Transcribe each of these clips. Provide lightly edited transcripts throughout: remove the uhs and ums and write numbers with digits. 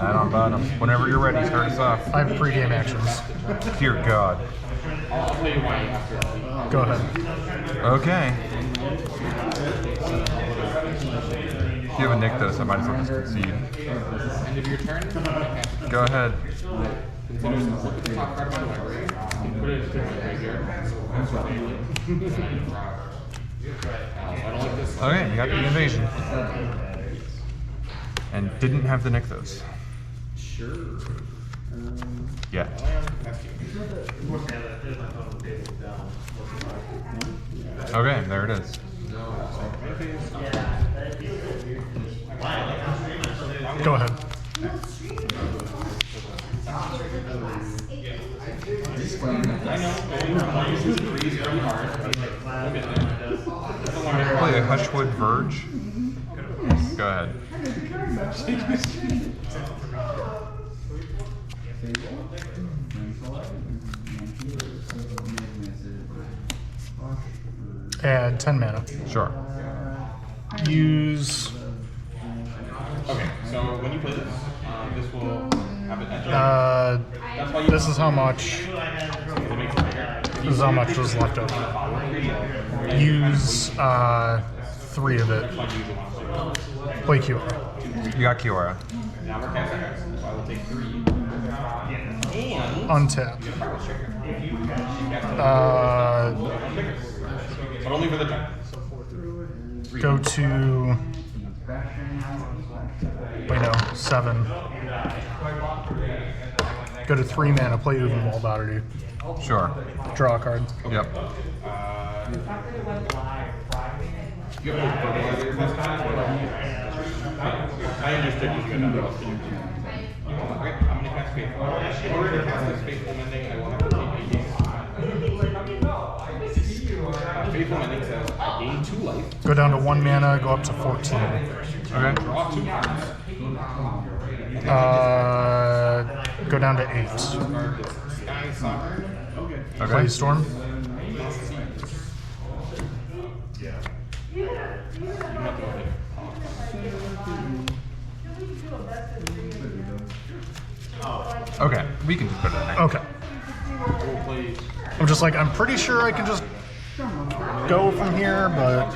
Not on bottom. Whenever you're ready, start us off. I have pre-game actions. Dear God. Go ahead. Okay. If you have a Nykthos, I might as well just concede. End of your turn. Go ahead. Consider look at the top card of my library. Put it into my graveyard. I don't like this. Okay, you got the invasion. And didn't have the Nykthos. Sure. Yet. Okay, there it is. Go ahead. Play a Hushwood Verge. Go ahead. Add 10 mana. Sure. Use. Okay, so when you play this, this will have an edge. This is how much. This is how much was left over. Use 3 of it. Play Kiora. You got Kiora. Now we're casting X, so I will take 3. And Untap. but only for the turn. Go to. Wait, no, 7. Go to 3 mana, play Uvenwald Oddity. Sure. Draw a card. Yep. You have to I understood you could not do it. Okay, I'm going to cast Faithful. In order to cast this Faithful Mending, I will have to take a game. Faithful Mending says I gain 2 life. Go down to 1 mana, go up to 14. Okay. Draw 2 cards. Go down to 8. Sky Sovereign. Okay. Play Storm. Okay, we can just put it in there. Okay. I'm just like, I'm pretty sure I can just go from here, but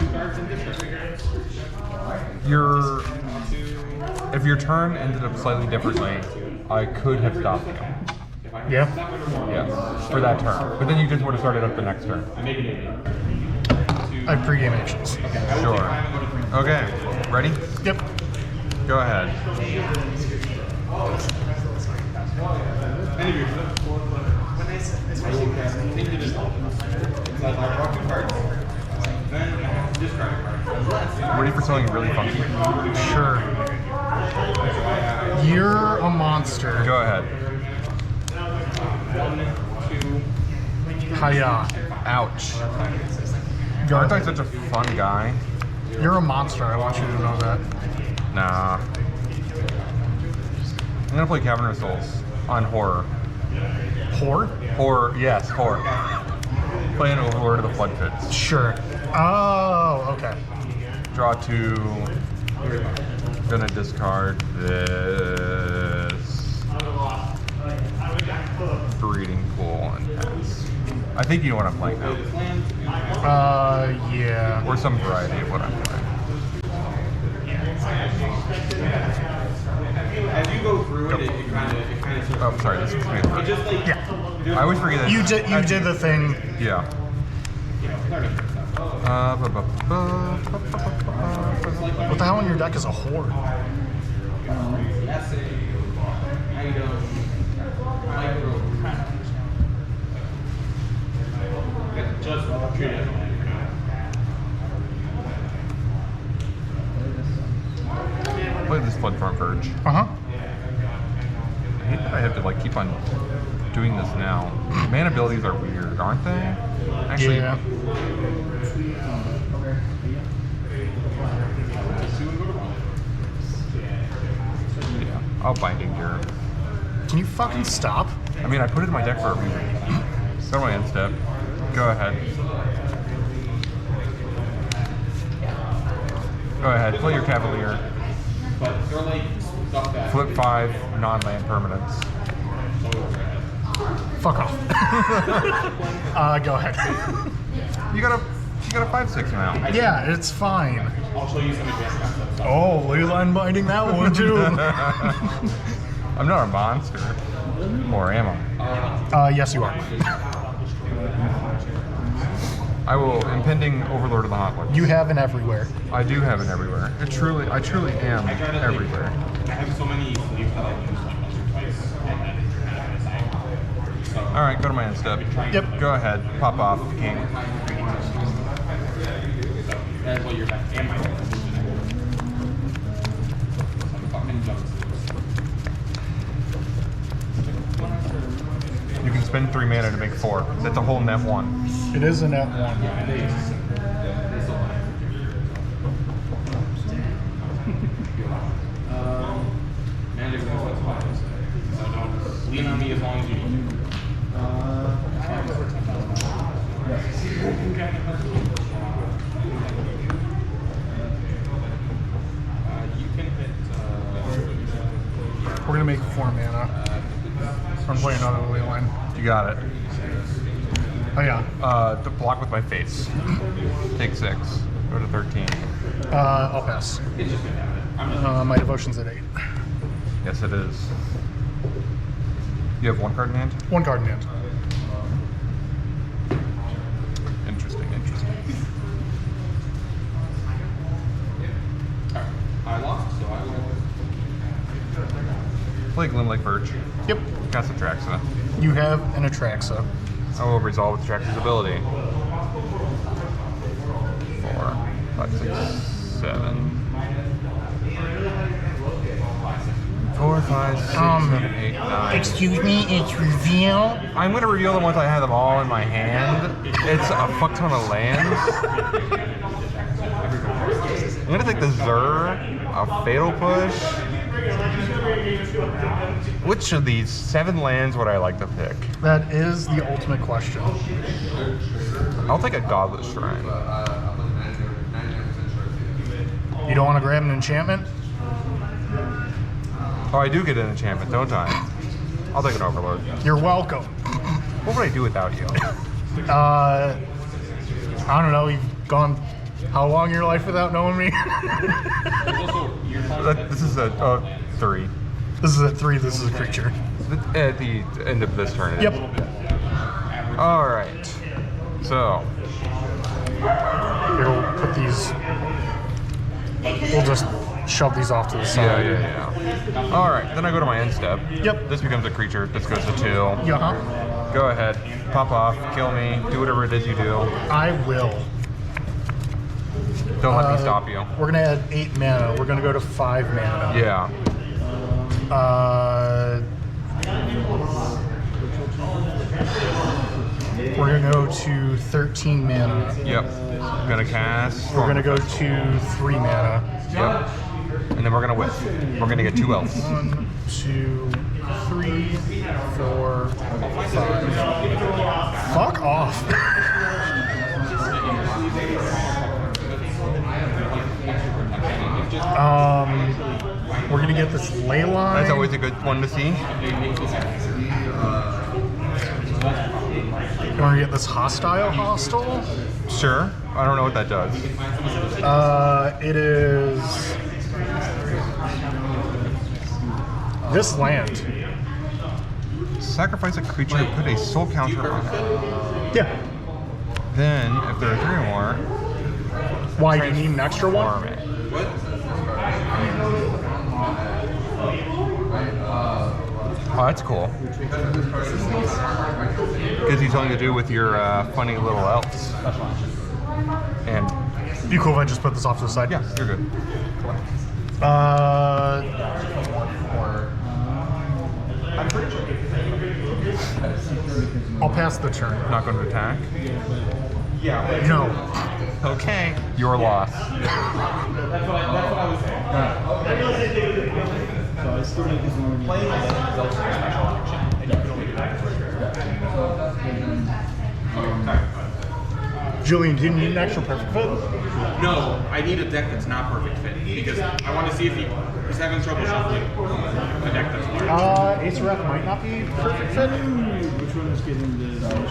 if your turn ended up slightly differently, I could have stopped you. yeah. Yes, for that turn. But then you just would have started up the next turn. I have pre-game actions. Sure. Okay, ready? Yep. Go ahead. Ready for something really funky? Sure. You're a monster. Go ahead. Hiya. Ouch. Go Aren't I ahead. such a fun guy? You're a monster. I want you to know that. Nah. I'm gonna play Cavern of Souls on horror. Whore? Horror, yes, horror. Play an Overlord of the Flood Pits. Sure. Oh, okay. Draw 2. Gonna discard this. Breeding Pool and pass. I think you know what I'm playing now. Yeah. Or some variety of what I'm playing. As you go through it, it kind of. Oh, sorry, this is me. Yeah. I always forget that. You did the thing. Yeah. What the hell in your deck is a horde? Play this Bloodfarm Verge. Uh-huh. I hate that I have to like keep on doing this now. Man abilities are weird, aren't they? Actually, Yeah. yeah. I'll Binding here. Can you fucking stop? I mean, I put it in my deck for a reason. Go my end step. Go ahead. Go ahead. Play your Cavalier. But they're like Flip 5 non-land permanents. Fuck off. Go ahead. You got a 5/6 now. Yeah, it's fine. I'll show you some advanced concepts. Oh, Leyline binding that one too. I'm not a monster. Or am I? Yes, you are. I will impending overlord of the Hotwoods. You have an everywhere. I do have it everywhere. I truly am everywhere. I have so many sleeves that I use like once or twice. All right, go to my end step. Yep. Go ahead. Pop off, king. That's what you're back. And my fucking jumps. You can spend 3 mana to make 4. That's a whole net 1. It is a net 1. Managers know what's fine. So don't lean on me as long as you need to. You can hit. We're gonna make 4 mana. I'm playing another Leyline. You got it. Oh yeah. The block with my face. Take 6. Go to 13. I'll pass. My devotion's at 8. Yes, it is. You have 1 card in hand? 1 card in hand. Interesting. Alright. I lost, so I will. Play Glimlake Verge. Yep. Cast Atraxa. You have an Atraxa. I will resolve with Atraxa's ability. 4, 5, 6, 7. 4, 5, 6, 7, 8, 9. Excuse me, it's reveal. I'm going to reveal them once I have them all in my hand. It's a fuck ton of lands. I'm going to take the Zur, a Fatal Push. Which of these 7 lands would I like to pick? That is the ultimate question. I'll take a Godless Shrine. You don't want to grab an enchantment? Oh, I do get an enchantment, don't I? I'll take an Overlord. You're welcome. What would I do without you? I don't know. You've gone how long in your life without knowing me? This is a 3. This is a 3. This is a creature. At the end of this turn. Yep. All right. So. Here, we'll put these. We'll just shove these off to the side. Yeah. All right. Then I go to my end step. Yep. This becomes a creature. This goes to 2. Yeah. Go ahead. Pop off. Kill me. Do whatever it is you do. I will. Don't let me stop you. We're gonna add 8 mana. We're gonna go to 5 mana. Yeah. We're gonna go to 13 mana. Yep. I'm gonna cast. We're gonna go to 3 mana. Yep. And then we're gonna whiff. We're gonna get 2 elves. 1, 2, 3, 4, 5. Fuck off. We're gonna get this ley line. That's always a good one to see. You wanna get this hostile? Sure. I don't know what that does. It is this land. Sacrifice a creature and put a soul counter on it. Yeah. Then, if there are 3 or more, Why, do you need an extra transform one? it. Oh, that's cool. Gives you something to do with your funny little elves. And Be cool if I just put this off to the side. yeah, you're good. I'll pass the turn. Not going to attack. No. Okay, your loss. So I still need this one. Julian, do you need an extra perfect fit? No, I need a deck that's not perfect fit because I want to see if he Just having trouble shuffling a deck that's large. Ace Rep might not be perfect fit. Which one is getting the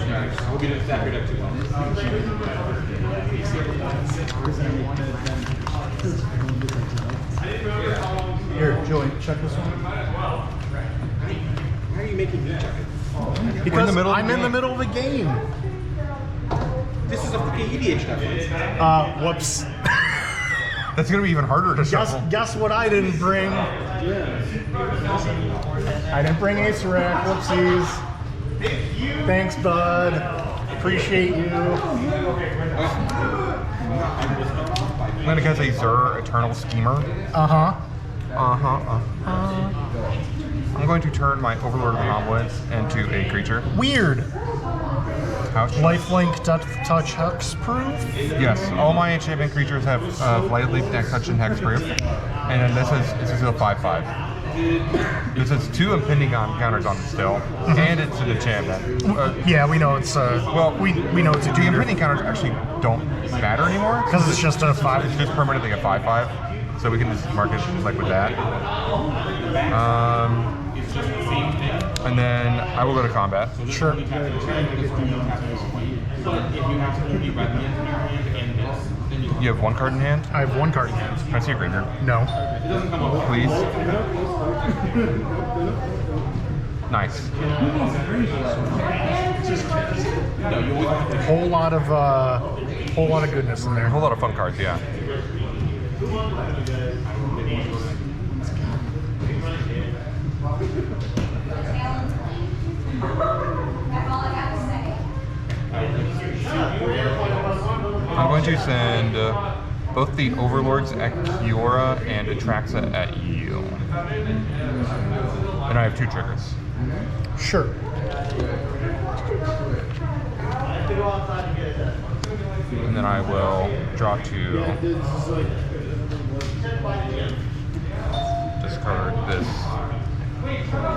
Yeah, we'll be to stack your deck too well. Here, Joey, check this one. Why are you making me check it? Because middle of I'm the in the game. middle of a game. This is a fucking EDH deck. Whoops. That's gonna be even harder to shuffle. Guess what I didn't bring? I didn't bring Ace Rack. Whoopsies. Thanks, bud. Appreciate you. I'm gonna cast a Zur Eternal Schemer. I'm going to turn my Overlord of Anomalies into a creature. Weird. Ouch. Lifelink touch hexproof. Yes, all my enchantment creatures have lightly touch and hexproof, and then this is a 5/5. This has 2 impending on counters on it still, and it's an enchantment. Yeah, we know it's we know it's a The tutor impending counters actually don't matter anymore because it's just a 5. it's just permanently a 5/5, so we can just mark it like with that. And then I will go to combat. Sure. You have 1 card in hand. I have 1 card in hand. Can I see your graveyard? No. Please. Nice. Whole lot of goodness in A there. whole lot of fun cards, yeah. I'm going to send both the Overlords at Kiora and Atraxa at you. And I have 2 triggers. Sure. And then I will draw 2. Discard this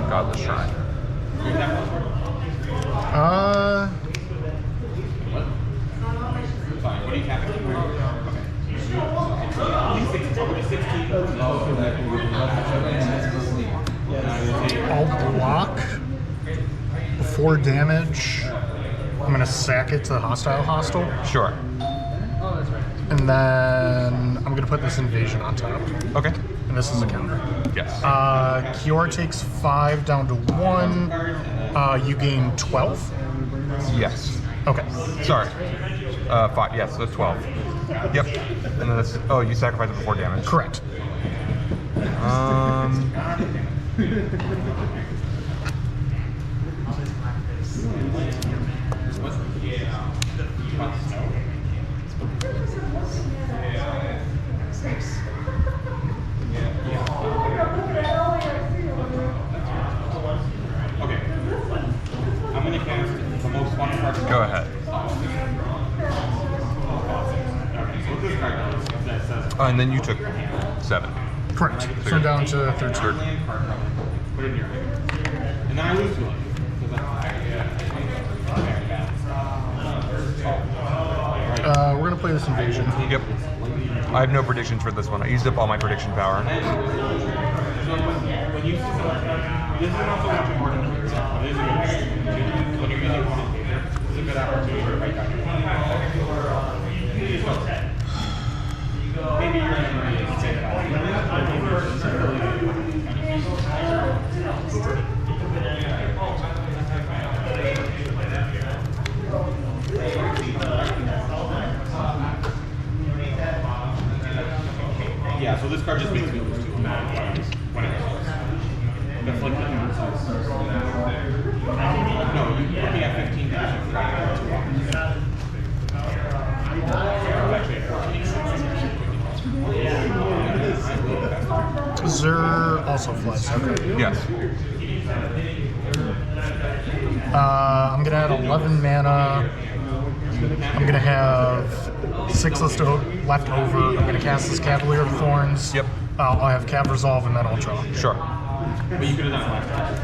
Godless Shrine. Fine. What are you tapping? I'll block before damage. I'm gonna sack it to the hostile. Sure. And then I'm gonna put this invasion on top. Okay. And this is a counter. Yes. Kiora takes 5 down to 1. You gain 12. Yes. Okay. Sorry. 5. Yes, that's 12. Yep. And then that's. Oh, you sacrifice it before damage. Correct. Okay. I'm gonna cast the most fun card. Go ahead. Okay, so this card does that says And then you took 7. Correct. So I'm down to 13. land card cover. Put it in your hand. And then I lose to it. So that's We're gonna play this invasion. Yep. I have no predictions for this one. I used up all my prediction power. So when you this is not so much important, but it is a good thing. When you're using one invader, it's a good opportunity to write down your maybe you're going to say yeah, so this card just makes me lose 2 when it goes. That's like the no, you put me at 15 damage for writing 2 offers. Actually at 14. Zur also flies. Okay. Yes. I'm gonna add 11 mana. I'm gonna have 6 left over. I'm gonna cast this Cavalier of Thorns. Yep. I'll have Cav Resolve and then I'll draw. Sure. But you could have done it last time.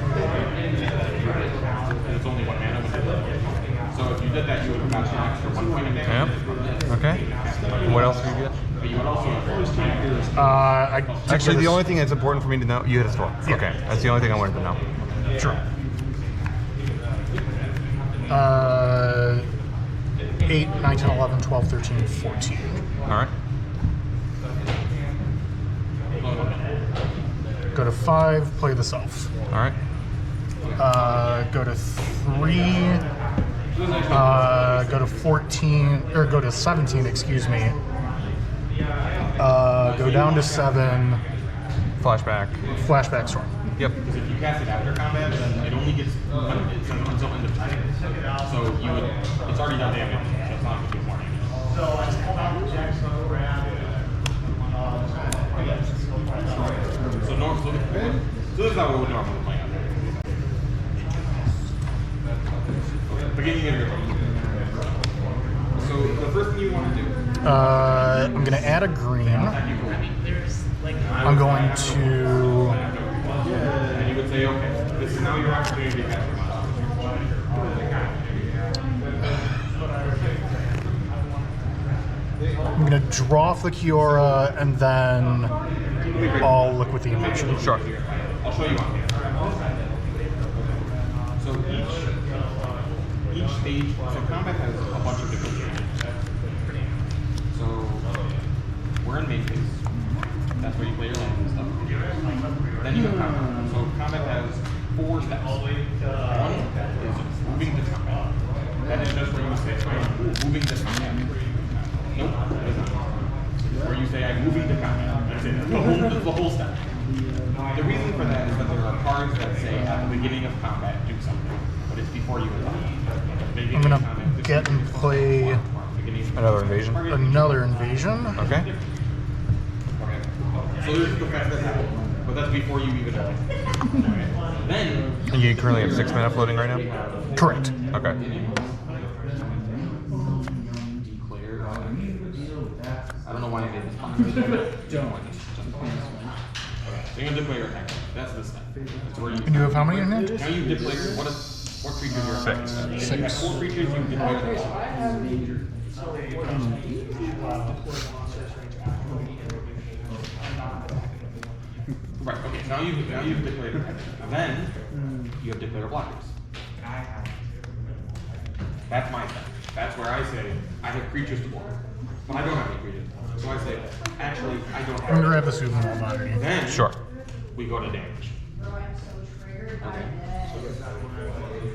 And it's only 1 mana. So if you did that, you would have gotten an extra 1 point of damage. Yep. Okay. What else do you get? But you would also Actually, the only thing that's important for me to know, you hit a storm. Yeah. Okay, that's the only thing I wanted to know. Sure. 8, 9, 10, 11, 12, 13, 14. All right. Go to 5, play the self. All right. Go to 3, go to 14, or go to 17, excuse me. Go down to 7, Flashback. flashback storm. Yep. Because if you cast it after combat, then it only gets it's until end of turn. So you would it's already done damage, so it's not going to do more damage. So this is how we would normally play on. Beginning of your turn. So the first thing you want to do. I'm going to add a green. I'm going to... And you would say, okay, this is now your opportunity to cast your monster. I'm going to draw off the Kiora, and then I'll look with the invasion. Sure. I'll show you on here. So each stage, so combat has a bunch of different stages. So we're in main phase. That's where you play your lands and stuff. Then you have combat. So combat has 4 steps. One is moving to combat. That is just where you say, moving to combat. Nope, that is not. Where you say, I'm moving to combat. That's it. That's the whole step. The reason for that is that there are cards that say at the beginning of combat, do something. But it's before you attack. I'm going to get and play Another invasion. another invasion. Okay. So there's the fact that happens, but that's before you even attack. Then And you currently have 6 mana floating right now? Correct. Okay. declare. I don't know why I did this. So you're gonna declare your attack. That's the step. That's where you. And you have how many in hand? Now you declare what creatures you're attacking. 6. If you have 4 creatures, you declare them. Right. Okay. Now you've declared attack. Then you have declared blockers. That's my step. That's where I say I have creatures to block, but I don't have any creatures. So I say, actually, I don't I'm have. going to grab the Soothing Wall underneath. Then Sure. we go to damage. Okay.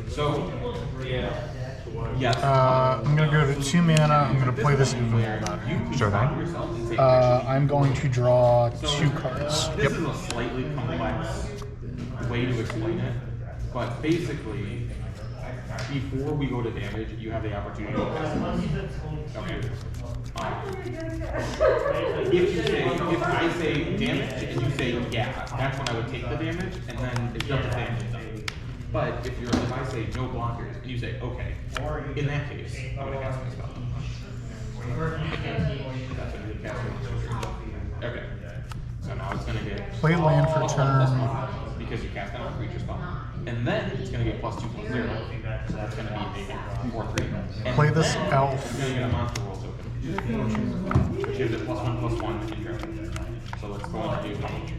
So, yes. I'm going to go to 2 mana. I'm going to play the Soothing Wall down. Sure thing. I'm going to draw 2 cards. This is a slightly complex way to explain it, but basically, before we go to damage, you have the opportunity to pass it. Okay. If I say damage and you say yeah, that's when I would take the damage, and then if you have the damage, it's done. But if I say no blockers and you say okay, in that case, I'm gonna cast my spell. Okay. So now it's gonna get Play land for turn. because you cast out a creature spell. And then it's going to get +2/+0. So that's going to be a 4/3. And Play this then elf. You're going to get a monster roll token. Which gives it +1/+1 in your turn. So it's going to do how much?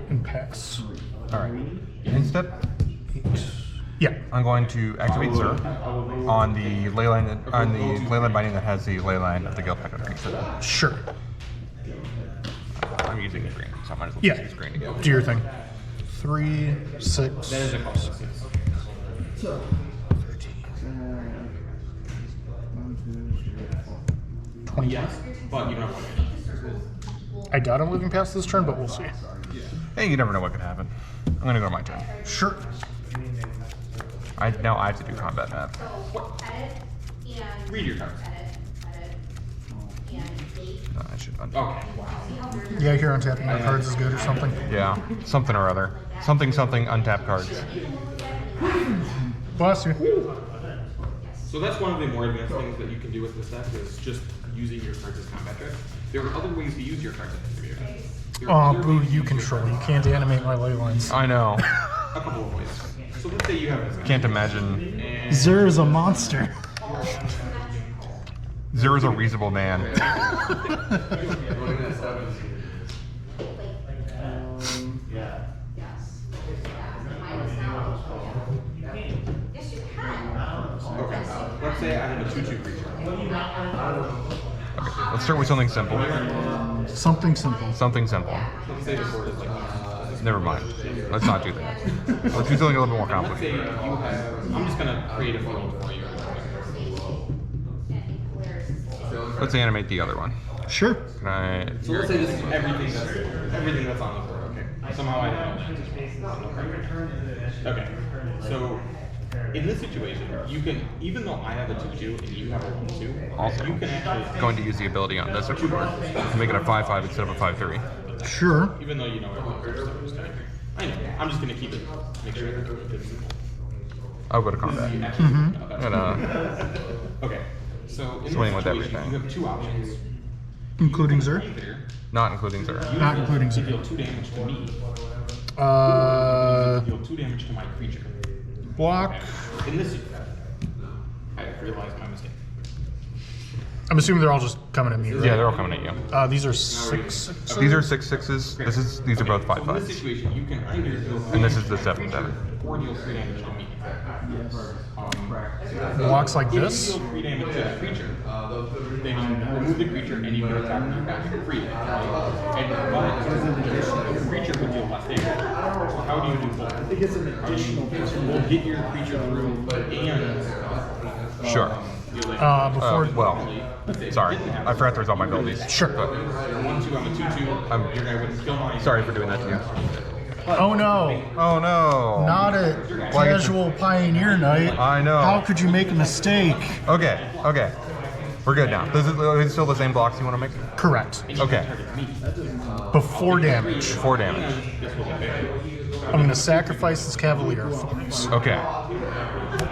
And pass. Alright. Instead, Yeah. I'm going to activate Zerg on the leyline binding that has the leyline of the guild pack of creature. Sure. I'm using the green, so I might as well Yeah. use green again. Do your thing. 3, 6. That is a cost. Yes. 20. Yes, but you don't have one. I doubt I'm moving past this turn, but we'll see. Hey, you never know what could happen. I'm gonna go to my turn. Sure. Now I have to do combat map. Read your cards. No, I should undo. Okay. Yeah, here untapping my cards is good or something. Yeah, something or other. Something, untapped cards. Bless you. So that's one of the more advanced things that you can do with this deck is just using your cards as combat tricks. There are other ways to use your cards as your deck. There are Oh, other boo, ways you use your control. You cards. can't animate my ley lines. I know. A couple of ways. So let's say you have this. Can't imagine. And Zer is a monster. Zero is a reasonable man. Okay. Let's say I have a 2/2 creature. Okay, let's start with something simple. Something simple. Something simple. Let's say the board is like. Never mind. Let's not do that. Let's do something a little bit more Let's say complicated. you have. I'm just gonna create a field for you. Let's animate the other one. Sure. Can I? So let's say this is everything that's on the board. Okay. Somehow I don't know. Okay. So in this situation, you can, even though I have a 2/2 and you have a 1/2, Also, you can actually, going to use the ability on this board to make it a 5/5 instead of a 5/3. Sure. even though you know everything. I know. I'm just gonna keep it. Make sure it's simple. I'll go to combat. And Okay. So in Swing this with situation, everything. you have two options. Including Zer? Either not including Zero. Not including you Zer. deal 2 damage to me. Uh, Deal 2 damage to my creature. block. In this, I realized my mistake. I'm assuming they're all just coming at me, right? Yeah, they're all coming at you. These are 6. These are 6/6s. These are both So in this 5/5s. situation, you can either deal And this is the 7/7. or deal 3 damage to me. Blocks like If this. you deal 3 damage to the creature, then you remove the creature and you can attack me back freely. And but the creature would deal less damage. So how do you do both? I think it's an additional. We'll get your creature through and Sure. Before. Well, sorry. I forgot there's all my abilities. Sure. But 1/2, I'm a 2/2. Your guy wouldn't kill mine. sorry for doing that to you. Oh no. Oh no. Not a casual pioneer night. I know. How could you make a mistake? Okay. Okay. We're good now. This is still the same blocks you want to make? Correct. Okay. Before damage. 4 damage. I'm going to sacrifice this Cavalier Thorns. Okay.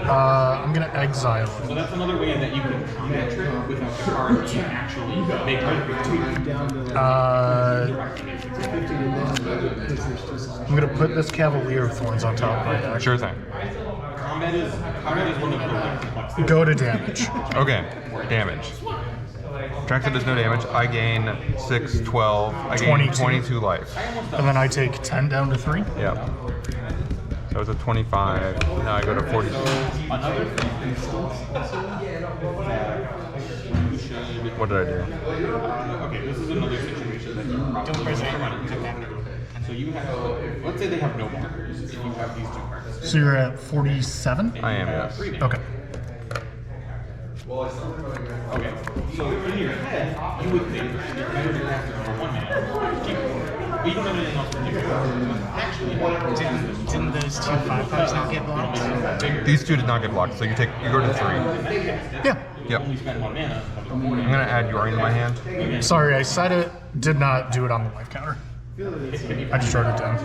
I'm going to exile So it. that's another way that you can combat trick without the card being actually make I'm going to put this Cavalier Thorns on top of my deck. Sure thing. Combat is one of the complex. Go to damage. Okay. Damage. Traxxas does no damage. I gain 6, 12. I gain 22. 22 life. And then I take 10 down to 3. Yep. So it's a 25. Now I go to 42. Another instance that you should. What did I do? Okay, this is another situation that you probably want to do. So you have, let's say they have no markers, and you have these 2 cards. So you're at 47? I am, yes. Okay. Okay, so in your head, you would think that it's better to cast it for 1 mana, keep it. But you don't have anything else to do. Actually, Didn't those 2 5/5s not get blocked? These 2 did not get blocked, so you go to 3. Yeah. Yep. only spend 1 mana. I'm gonna add Yori into my hand. Sorry, I said it. Did not do it on the life counter. I just wrote it down.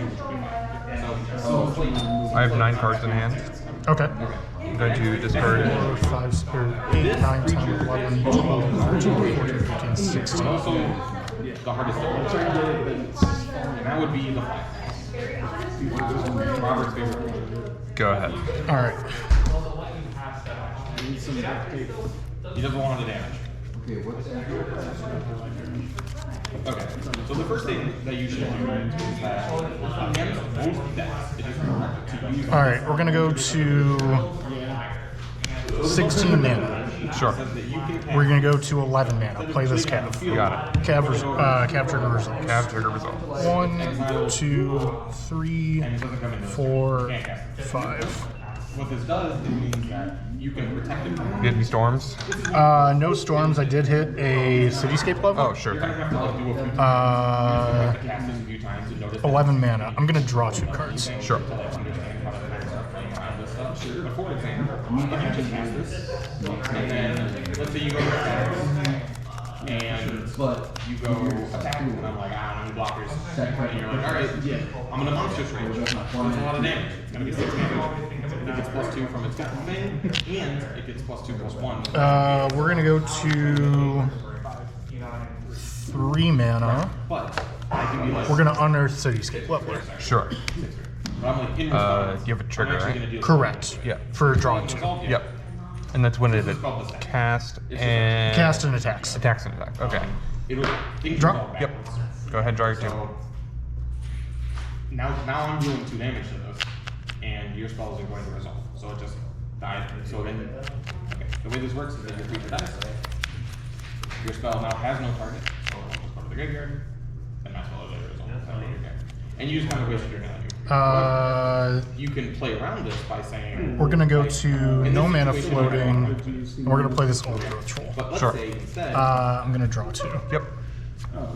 I have 9 cards in hand. Okay. I'm going to discard it. 4, 5, 8, 9, 10, 11, 12, 13, 14, 15, 16. Also, the hardest thing. And that would be the 5. Robert's favorite. Go ahead. All right. He doesn't want the damage. Okay, so the first thing that you should do is that against most decks, it is correct to use All right. We're gonna go to 16 mana. Sure. that you can cast. We're gonna go to 11 mana. Play this Cav. You got it. Cav trigger results. Have trigger result. 1, 2, 3, And it doesn't come in this. 4, Can't cast it. 5. What this does, it means that you can protect it from Get any storms? No storms. I did hit a cityscape level. Oh, sure You're gonna thing. have to like do a few times, cast it a few times and notice 11 mana. I'm gonna draw 2 cards. Sure. to like understand how to kind of start playing around this stuff. But for example, if you just cast this, and then let's say you go to attacks, and you go attack, and I'm like, I don't need blockers. And you're like, alright, I'm gonna monster range. That's a lot of damage. It's gonna be 6 damage. It gets +2 from its gun thing, and it gets +2/+1. We're gonna go to 3 mana. But I can be like, We're gonna unearth cityscape leveler. Sure. but I'm like, in response, You have a trigger, I'm actually right? gonna deal Correct. Yeah. For drawing 2. Resolve, yeah. Yep. And that's when it This is called the stack. cast It's just and Cast and attacks. attacks and attack. Okay. Things Draw. resolve Yep. backwards. Go ahead, draw your two. So now I'm dealing 2 damage to this, and your spell isn't going to resolve. So it just died. So then, okay, the way this works is that your creature dies. Your spell now has no target, so it'll just go to the graveyard, and my spell is later resolved. And you just kind of wasted your value. You can play around this by saying We're gonna go to in no this mana situation, floating, and we're gonna play this old growth troll. But let's Sure. say instead, I'm gonna draw 2. Yep. Oh, okay.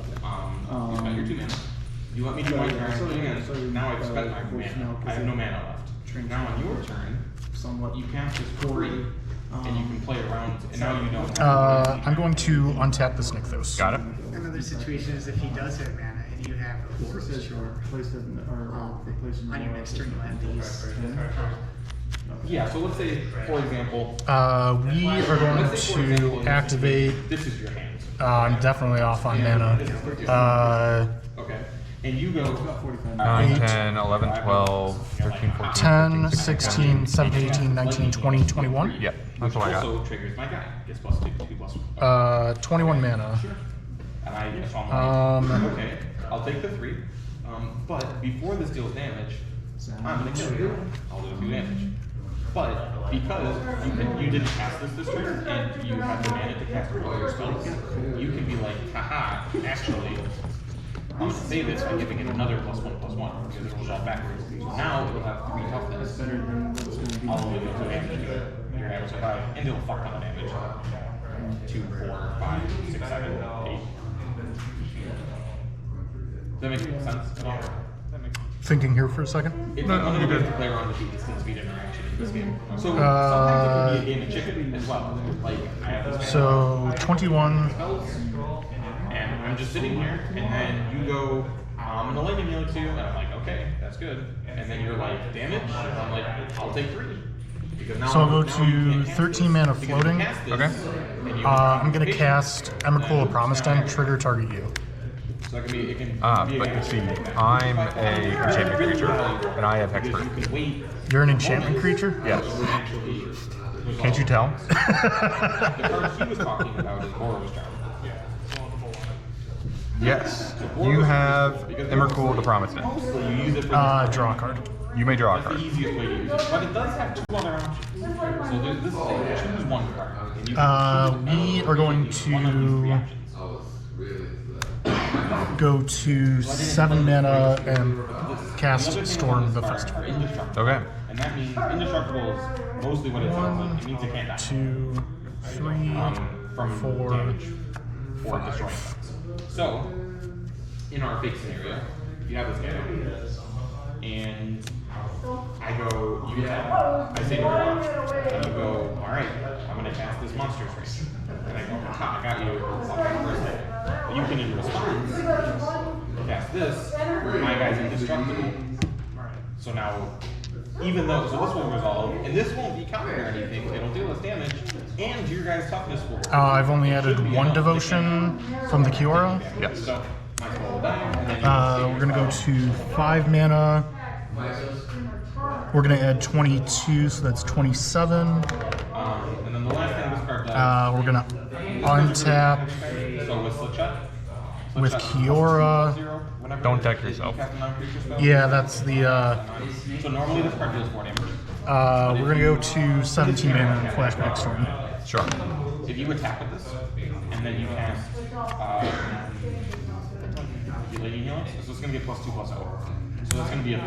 you spent your 2 mana. You let me do my turn, and now I've spent my mana. I have no mana left. Now on your turn, Somewhat. you cast this for free, and you can play around, and now you don't. I'm going to untap this Nykthos. Got it. Another situation is if he does have mana and you have a It force says short replace it or replace it on your next turn, you have these. Yeah, so let's say, for example, We are going to activate. this is your hand. I'm definitely off on mana. Okay. And you go 9, 8, 10, 11, 12, 13, 14, 10, 15, 16, 17, 18, 19, 20, 21. Yep, that's what I got. also triggers my guy. Gets plus 2. 21 mana. And I guess I'm like, Um, okay, I'll take the 3. But before this deals damage, I'm gonna kill you. I'll do 2 damage. But because you didn't cast this turn and you have the mana to cast all your spells, you can be like, haha, actually, I'm gonna save this by giving it another +1/+1 because it will resolve backwards. So now it'll have 3 toughness. better than what's going to be. I'll only do 2 damage to it. Your guy will survive, and it'll fuck ton of damage. 2, 4, 5, 6, 7, 8. Does that make sense at all? That makes sense. Thinking here for a second. It's No, one of the you're ways good. to play around the distance speed interaction in this game. So sometimes it can be a game of chicken as well. Like I have this So 21. spells, and I'm just sitting here, and then you go, I'm gonna lightning heal 2, and I'm like, okay, that's good. And then you're like, damage, and I'm like, I'll take 3. Because now So I'll go now you to can't cast 13 this. mana Because you floating. cast this, Okay. and you I'm gonna cast Emrakul of Promised End, trigger target you. So it can be, it can be a But game you of see, chicken. I'm a enchantment creature, and I have Because Hexproof. you can wait. You're an enchantment creature? Yes. Actually, Can't you tell? The card he was talking about is Boros Charm. Yes. You have Emrakul the Promised End. Mostly you use it for Draw a card. You may draw a that's the card. easiest way to use it. But it does have 2 other options. So this is a choose 1 card. And you can We are going one of these 3 to options. go to 7 mana and cast Another thing Storm on the this card Festival. are indestructible. Okay. And that means indestructible is mostly what it sounds like. It means it can't die. 2, 3, From 4, damage or 5. destroying things. So, in our fake scenario, you have this guy, and I go, you tell, I say no watch, and you go, alright, I'm gonna cast this monster trace. And I go, ha, I got you, I'll cast first thing. But you can, in response, cast this, my guy's indestructible. So now, even though, so this will resolve, and this won't be countered or anything, it'll deal less damage, and your guy's toughness will. I've only added 1 devotion from the Kiora. Yes. So, my spell will die, and then We're gonna go to 5 mana. We're gonna add 22, so that's 27. and then the last thing this card does, We're gonna untap so with Slipshot, with Kiora. Don't deck yourself. Yeah, that's the. So normally this card deals 4 damage. We're gonna go to 17 mana and flashback Storm. Sure. If you attack with this, and then you cast Lightning Healing, so it's going to get +2/+0. So that's going to be a 3.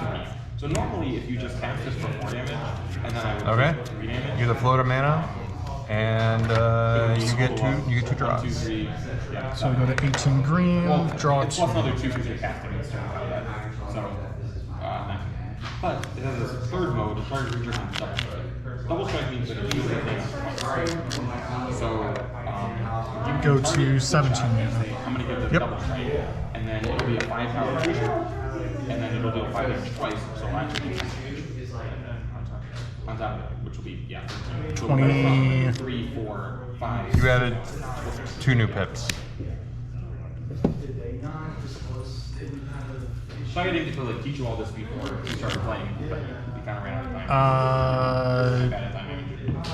So normally if you just cast this for 4 damage, and then I would Okay. take 3 damage. You're the floater mana, and you get two draws. 1, 2, 3. Yeah. So we go to 18 green, Well, draw it's 2. plus another 2 because you're casting this turn. So, nah. But it has this third mode, the target creature can double strike. Double strike means that if you use it, so you Go can to target 17 Slipshot and mana. say, I'm going to give this Yep. double strike, and then it'll be a 5-power creature, and then it'll deal 5 damage twice, so it'll actually do 10 damage. On top of it, which will be, 13. So 20. 3, 4, 5. You added 2 new pips. Sorry I didn't get to like teach you all this before we started playing, but we kind of ran out of time. Bad at time management.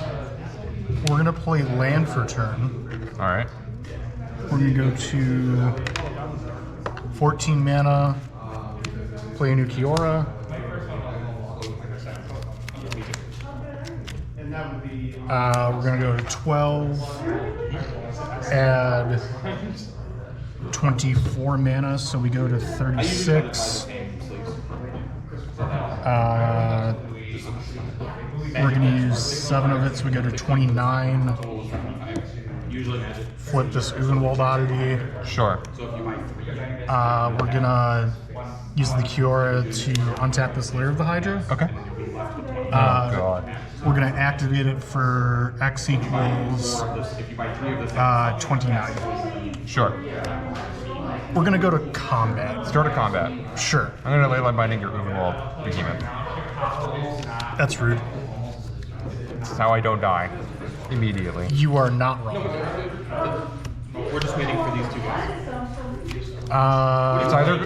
We're gonna play land for turn. All right. We're gonna go to 14 mana, play a new Kiora. We're gonna go to 12, add 24 mana, so we go to 36. We're gonna use 7 of it, so we go to 29. Flip this Uvenwald oddity. Sure. We're gonna use the Kiora to untap this Lair of the Hydra. Okay. Oh god. We're gonna activate it for X equals 29. Sure. We're gonna go to combat. Start a combat. Sure. I'm gonna leyline binding your Uvenwald behemoth. That's rude. This is how I don't die immediately. You are not wrong. We're just waiting for these two guys. It's either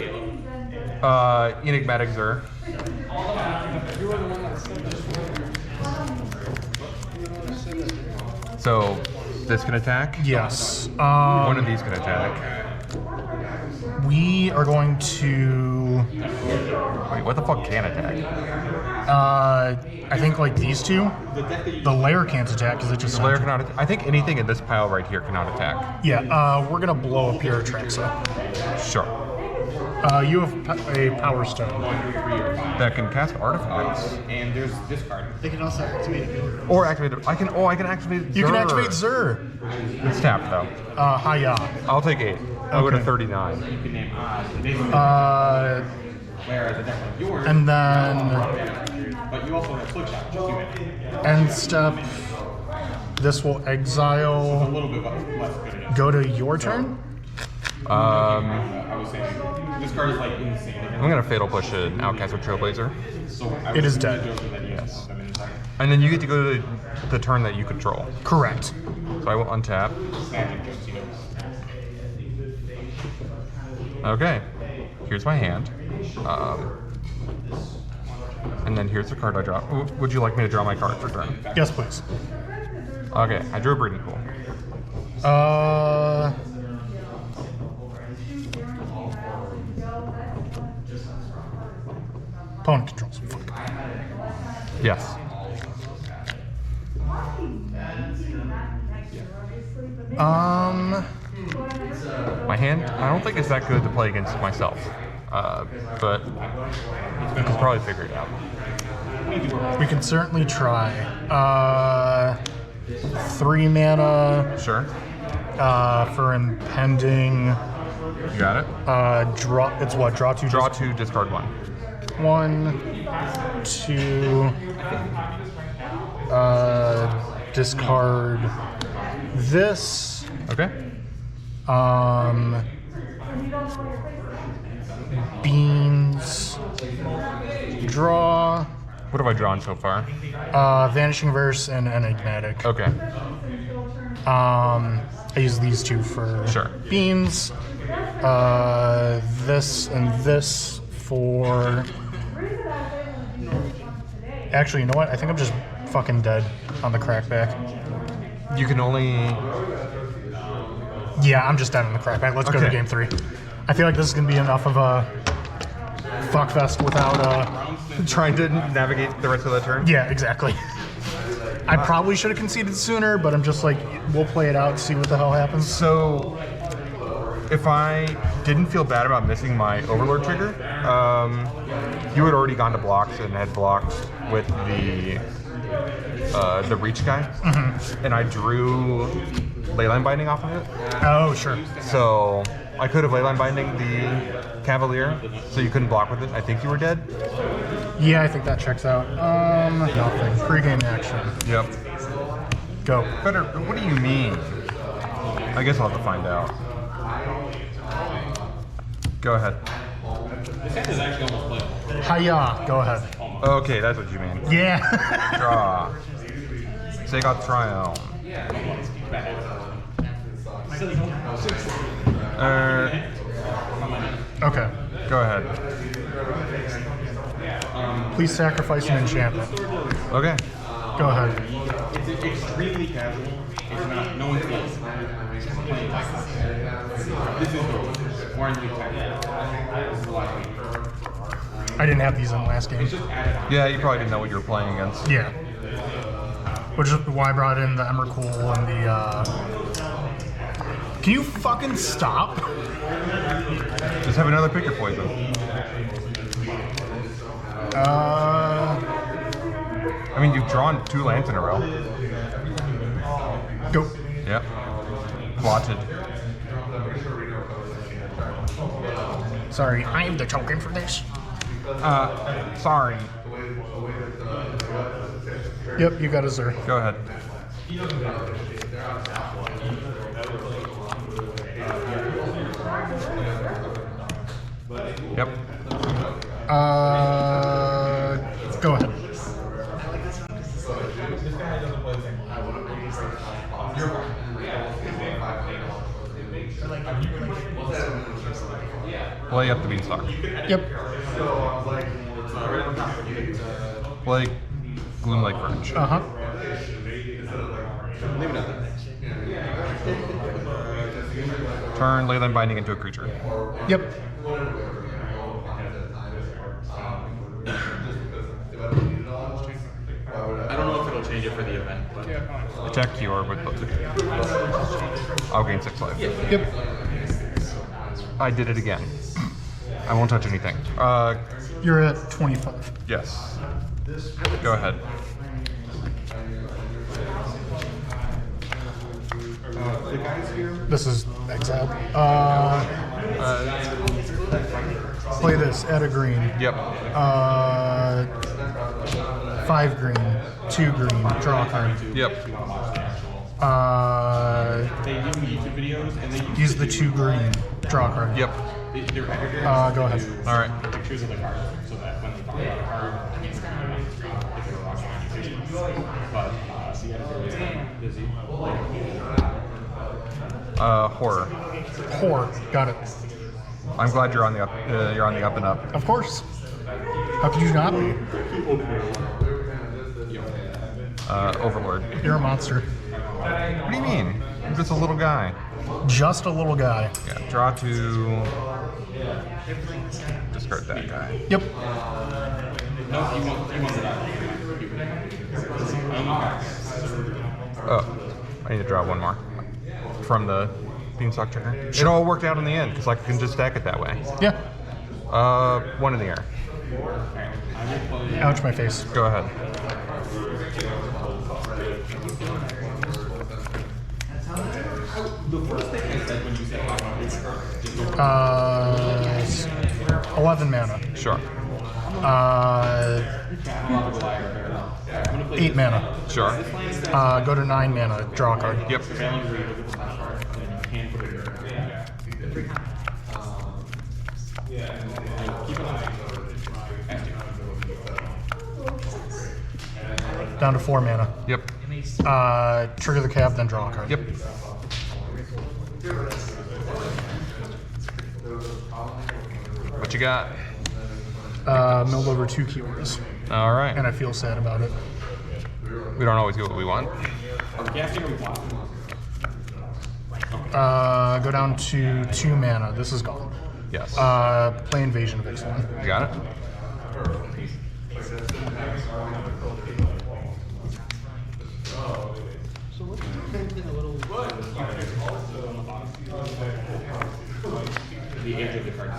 Enigmatic Zur. So this can attack. Yes. One of these can attack. We are going to. Wait, what the fuck can attack? I think like these two. The layer can't attack because it just. Layer cannot. I think anything in this pile right here cannot attack. Yeah. We're gonna blow up your Traxa. Sure. You have a Power Stone. That can cast artifacts And there's this card. They can also activate it. or activate it. I can activate. You can Zur. activate Zur. It's tapped though. Hiya. I'll take 8. I'll go to Okay. 39. You can name whereas a deck like yours, And then but you also have Slingshot, which is human. end step. This will A exile. little bit less good at it. Go to your turn. I was saying, this card is like insane. I'm gonna fatal push an Outcast with Trailblazer, So I It was is dead. joking that you have them inside. and then you get to go to the turn that you control. Correct. So I will untap. Magic jokes, you know. Okay, here's my hand. And then here's the card I draw. Would you like me to draw my card for turn? Yes, please. Okay, I drew a Breeding Pool. Opponent controls. Fuck. Yes. My hand, I don't think it's that good to play against myself. But you can probably figure it out. We can certainly try. 3 mana Sure. for impending. You got it? Draw. It's what? Draw 2. Draw 2, discard 1. 1, 2. Discard this. Okay. Beans. Draw. What have I drawn so far? Vanishing Verse and Enigmatic. Okay. I use these two for Sure. beans. This and this for. Actually, you know what? I think I'm just fucking dead on the crackback. You can only... Yeah, I'm just dead on the crackback. Let's go to Okay. game 3. I feel like this is gonna be enough of a fuckfest without Trying to navigate the rest of the turn? Yeah, exactly. I probably should have conceded sooner, but I'm just like, we'll play it out, see what the hell happens. So, if I didn't feel bad about missing my Overlord trigger, you had already gone to blocks and had blocked with the Reach guy, and I drew Leyline Binding off of it. Oh, sure. So, I could have Leyline Binding the Cavalier, so you couldn't block with it. I think you were dead. Yeah, I think that checks out. Nothing. Pre-game action. Yep. Go. Better. What do you mean? I guess I'll have to find out. Go ahead. This hand is actually almost playable. Hiya. Go ahead. Okay, that's what you mean. Yeah. Draw. Sagoth Triumph. Okay. Go ahead. Please sacrifice an enchantment. Okay. Go ahead. It's extremely casual. It's not. No one's playing like this. This is more in league time. This is the last week. I didn't have these in the last game. It's just added on. Yeah, you probably didn't know what you were playing against. Yeah. Which is why I brought in the Emrakul and the, Can you fucking stop? Just have another pick your poison. I mean, you've drawn 2 lands in a row. Go. Yep. Plotted. Sorry, I am the token for this. Sorry. Yep, you got a Zer. Go ahead. Yep. Go ahead. Play up the beanstalk. Yep. Play Gloom Lake Verge. Uh-huh. Turn Leyline Binding into a creature. Yep. I don't know if it'll change it for the event, but Attack Cure with both. I'll gain 6 life. Yep. I did it again. I won't touch anything. You're at 25. Yes. Go ahead. the guys here. This is exiled. Play this. Add a green. Yep. 5 green. 2 green. Draw a card. Yep. They do YouTube videos and they Use the 2 green. Draw a card. Yep. They're Go ahead. All right. pictures of the card so that when they talk about a card, it's not if they're watching on YouTube. But so you gotta do it busy. Horror. Whore. Got it. I'm glad you're on the up. You're on the up and up. Of course. How could you not be? Overlord. You're a monster. What do you mean? I'm just a little guy. Just a little guy. Yeah. Draw 2. Discard that guy. Yep. No, he wants it out. Oh, I need to draw 1 more from the beanstalk trigger. It all worked out in the end because I can just stack it that way. Yeah. 1 in the air. Ouch, my face. Go ahead. The first thing I said when you said 11 mana. Sure. 8 mana. Sure. Go to 9 mana. Draw a card. Yep. Down to 4 mana. Yep. Trigger the cab, then draw a card. Yep. What you got? Milled over 2 keywords. All right. And I feel sad about it. We don't always get what we want. Go down to 2 mana. This is gone. Yes. Play Invasion of Ixalan. You got it? The age of the cards.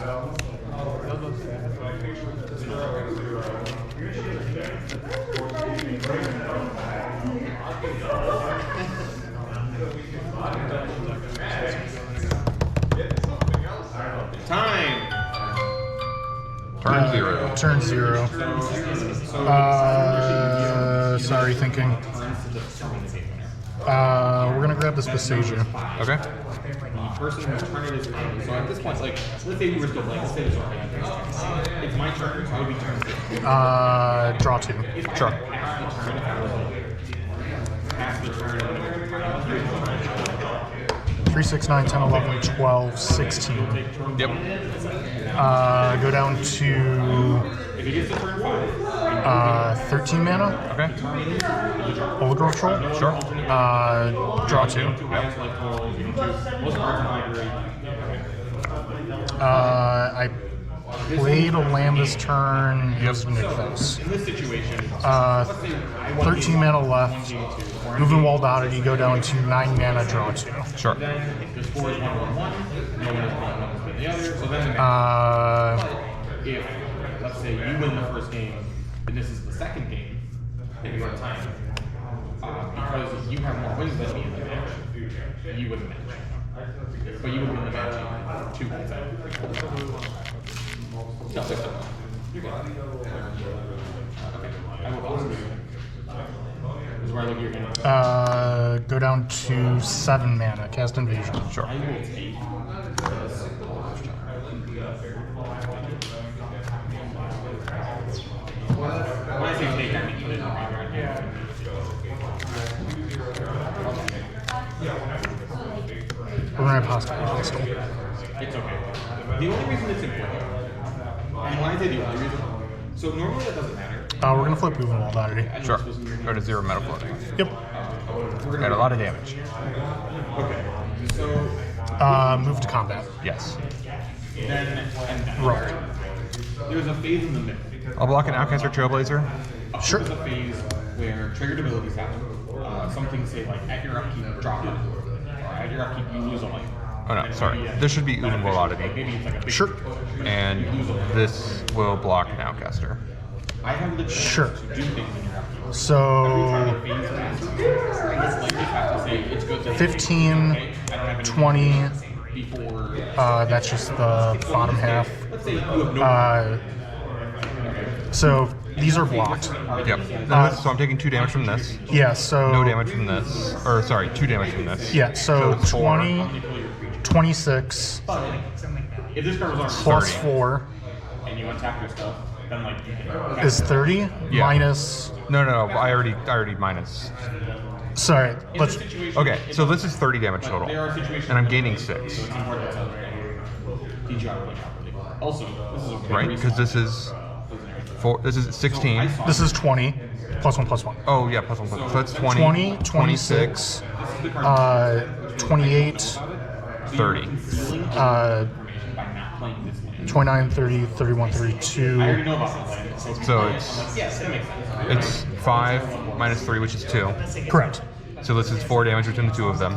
Time. Turn 0. Turn 0. Sorry, thinking. We're gonna grab this Visagia. Okay. The person whose turn it is playing. So at this point, like, let's say we were still playing. Let's say this was playing. It's my turn, so I would be turn 6. Draw 2. Sure. Pass the turn. 3, 6, 9, 10, 11, 12, 16. Yep. Go down to If it gets to turn 5, 13 mana. Okay. Overgrowth Troll. Sure. Draw 2. most cards in the library. I played a land this turn. Yes, Nicholas. In this situation, 13 mana left. Moving Wall Oddity, go down to 9 mana, draw 2. Sure. there's 4 is 1, 1, 1. No one is 1, 1 than the other. So then if, let's say, you win the first game, and this is the second game, then you are tied. Because you have more wins than me in the match, you win the match. But you would win the match in 2 points out. No, 6 of them. You're good. Okay. I will pause. This is where I look at your game. Go down to 7 mana, cast Invasion. Sure. I will take this. When I say take, I mean put it in the graveyard. We're gonna pause by hostile. It's okay. The only reason it's important, and when I say the only reason, so normally that doesn't matter. We're gonna flip Moving Wall Oddity. Sure. Go to 0 mana floating. Yep. Got a lot of damage. Okay. So Move to combat. Yes. then, and then. Right. There's a phase in the middle. I'll block an Outcaster Trailblazer. Sure. There's a phase where triggered abilities happen. Some things say like at your upkeep, drop it. Or at your upkeep, you lose a life. Oh no, sorry. This should be Moving Wall Oddity. Maybe it's like a big Sure. And this will block an Outcaster. I have the chance Sure. to do things in your upkeep. So Phase passes. It's like you have to say it's good to 15, okay, I don't have any 20. before. That's just the bottom half. Let's say you have no. So these are blocked. Yep. So I'm taking 2 damage from this. Yeah. So No damage from this. Or sorry, 2 damage from this. Yeah. So it's 4. 20, 26 If this card was on plus 30. 4 and you untap your stuff, then like you can. is 30 Yeah. minus. No, I already minus. Sorry. Let's. Okay, so this is 30 damage total. There are situations And I'm where gaining it's 6. important to teach you how to play properly. Also, this is a very Right? Because this is 4. This is 16. This is 20 plus 1 plus 1. Oh yeah, plus 1 plus 1. So it's 20, 20, 26, 28, 30. uh, by not playing this land. 29, 30, 31, 32. I already know about this land. So it's Yes, that makes sense. 5 minus 3, which is 2. Correct. So this is 4 damage between the 2 of them.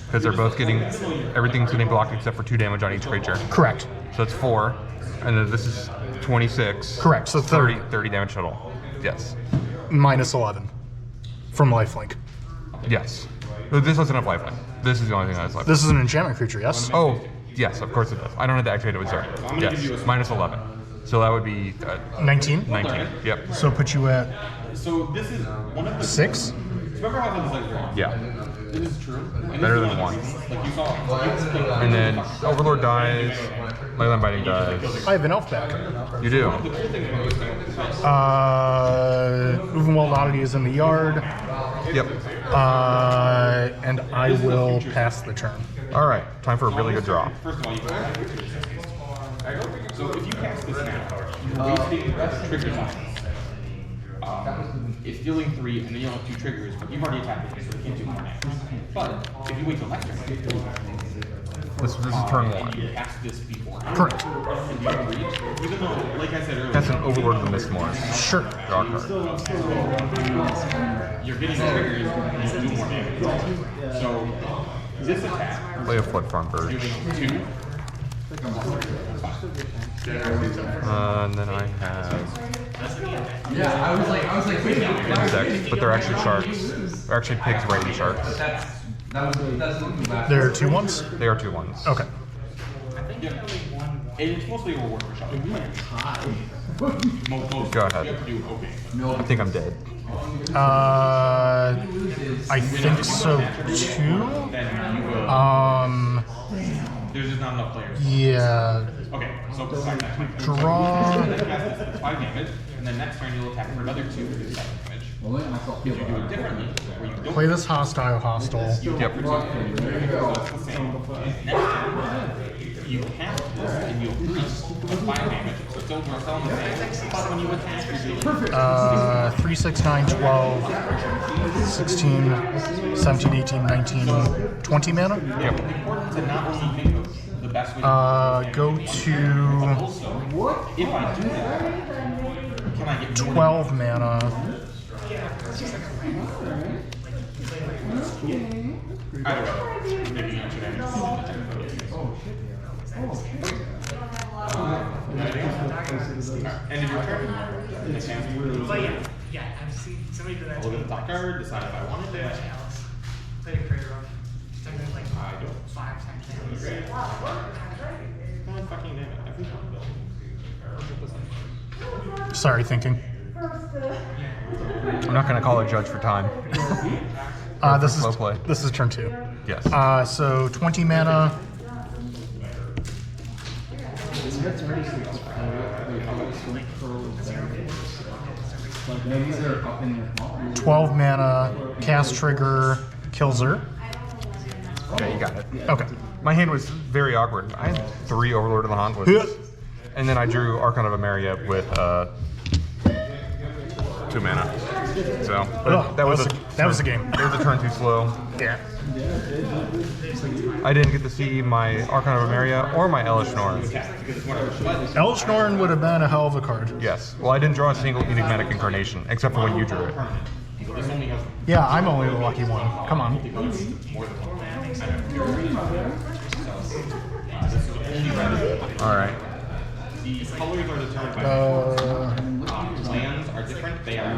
Because they're both getting, everything's getting blocked except for 2 damage on each creature. Correct. So it's 4. And then this is 26. Correct. So 30 30 damage total. Yes. minus 11 from lifelink. Yes. This doesn't have lifeline. This is the only thing that has lifeline. This is an enchantment creature, yes? Oh, yes, of course it does. I don't have to activate it with Zerg. Yes, minus 11. So that would be 19. 19. Yep. So put you at So this is one of the 6. Remember how this is like Yeah. This is true. And Better this than is 1. Like you saw. And then Overlord dies, Leyline Binding dies. I have an elf back. You do. The cool thing about this game is Moving Wild Oddity is in the yard. Yep. And I will pass the turn. All right, time for a really good draw. first of all, you go back to your system. So if you cast this now, you're wasting triggers on this. It's dealing 3, and then you'll have 2 triggers, but you've already attacked it, so you can't do more damage. But if you wait till next turn, This is turn 1. and you cast this before, Correct. and you can reach, even though, like I said earlier, That's an Overlord of the Mistmourne. Sure. Draw card. you're getting triggers, and you do more damage. So this attack, Play a Flood Farm Verge. doing 2. And then I have Yeah, I was like, insects, but they're actually sharks. They're actually pigs raiding sharks. that's looking back. There are 2 ones? They are 2 ones. Okay. And it's mostly a reward for shopping. Most Go ahead. You have to do okay. I think I'm dead. I think so too. Then you will. There's just not enough players. Yeah. Okay, so back that. Draw. It's 5 damage, and then next turn you'll attack for another 2 to do 7 damage. Well, let myself feel Do it differently, where you don't Play this hostile hostile. Yep. So it's the same. Next turn, you cast this and you increase the 5 damage. So still we're still on the same. But when you attack, you're doing 3, 6, 9, 12, 16, 17, 18, 19, 20 mana. Yep. important to not only think of the best way to Go to if I do that, can I get 12 mana. Either way, maybe you should end end of your turn. Next hand. But yeah, I've seen somebody do that. I'll look at the top card, decide if I want it. Alice. Played a creator of. Something like I don't. 5 times. God fucking damn it. I think I'm building. Sorry, thinking. I'm not gonna call a judge for time. This is slow play. this is turn 2. Yes. So 20 mana. Maybe they're up in your phone. 12 mana. Cast trigger. Kills her. Okay, you got it. Okay. My hand was very awkward. I had 3 Overlord of the Haunt with and then I drew Archon of Emeria with 2 mana. So but that was the game. It was a turn too slow. Yeah. I didn't get to see my Archon of Emeria or my Elish Norn. Elish Norn would have been a hell of a card. Yes. Well, I didn't draw a single Enigmatic Incarnation except for when you drew it. Yeah, I'm only the lucky one. Come on. All right. The colors are determined by lands are different. They are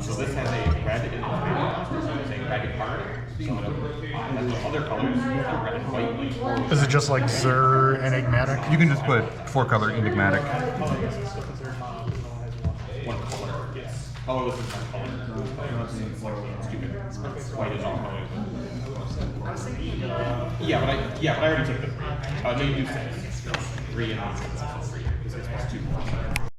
so this has a red in the monster, so it's a ragged card. So that's the other colors are red and white. Is it just like Zur Enigmatic? You can just put 4-color Enigmatic. One color, yes. Colorless is one color. Stupid. White is all colors. Yeah, but I already took the 3. No, you do 6. 3 and 6.